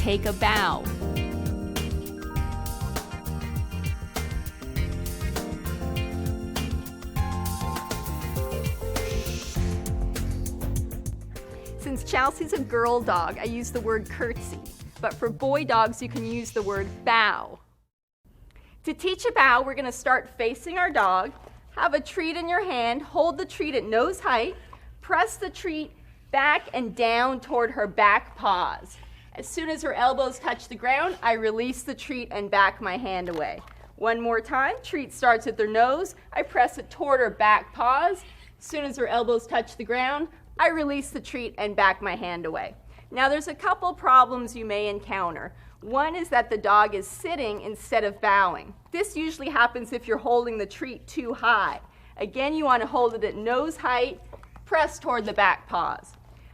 take a bow. Since Chelsea's a girl dog, I use the word curtsy, but for boy dogs, you can use the word bow. To teach a bow, we're going to start facing our dog, have a treat in your hand, hold the treat at nose height, press the treat back and down toward her back paws. As soon as her elbows touch the ground, I release the treat and back my hand away. One more time, treat starts at their nose, I press it toward her back paws. As soon as her elbows touch the ground, I release the treat and back my hand away. Now there's a couple problems you may encounter. One is that the dog is sitting instead of bowing. This usually happens if you're holding the treat too high. Again, you want to hold it at nose height, press toward the back paws.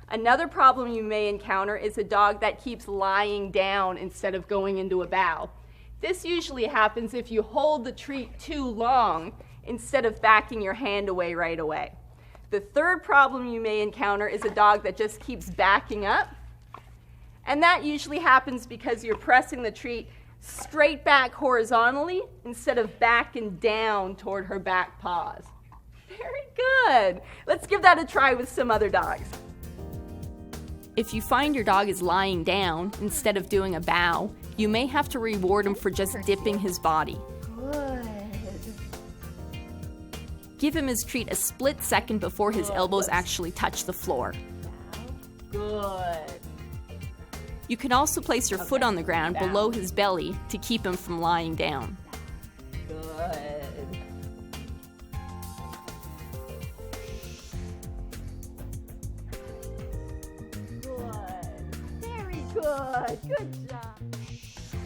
Another problem you may encounter is a dog that keeps lying down instead of going into a bow. This usually happens if you hold the treat too long instead of backing your hand away right away. The third problem you may encounter is a dog that just keeps backing up. And that usually happens because you're pressing the treat straight back horizontally instead of back and down toward her back paws. Very good. Let's give that a try with some other dogs. If you find your dog is lying down instead of doing a bow, you may have to reward him for just dipping his body. Good. Give him his treat a split second before his elbows actually touch the floor. Good. You can also place your foot on the ground below his belly to keep him from lying down. Good. Very good. Good job.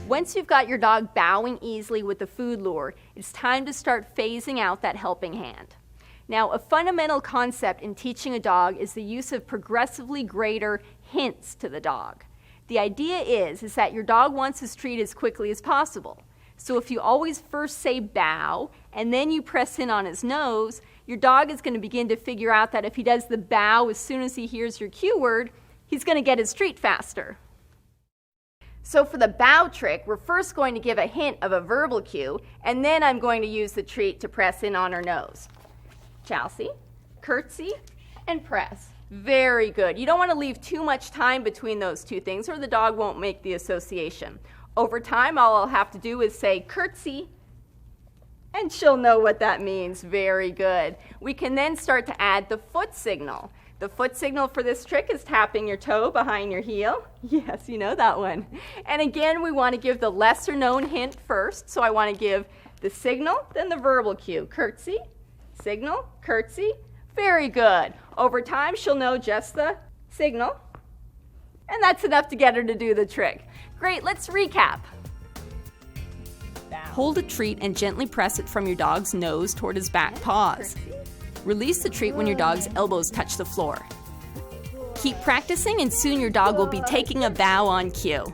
Once you've got your dog bowing easily with the food lure, it's time to start phasing out that helping hand. Now, a fundamental concept in teaching a dog is the use of progressively greater hints to the dog. The idea is that your dog wants his treat as quickly as possible. So if you always first say bow and then you press in on his nose, your dog is going to begin to figure out that if he does the bow as soon as he hears your cue word, he's going to get his treat faster. So for the bow trick, we're first going to give a hint of a verbal cue, and then I'm going to use the treat to press in on her nose. Chelsea, curtsy, and press. Very good. You don't want to leave too much time between those two things or the dog won't make the association. Over time, all I'll have to do is say curtsy, and she'll know what that means. Very good. We can then start to add the foot signal. The foot signal for this trick is tapping your toe behind your heel. Yes, you know that one. And again, we want to give the lesser known hint first. So I want to give the signal, then the verbal cue. Curtsy, signal, curtsy. Very good. Over time, she'll know just the signal. And that's enough to get her to do the trick. Great, let's recap. Hold a treat and gently press it from your dog's nose toward his back paws. Release the treat when your dog's elbows touch the floor. Keep practicing and soon your dog will be taking a bow on cue.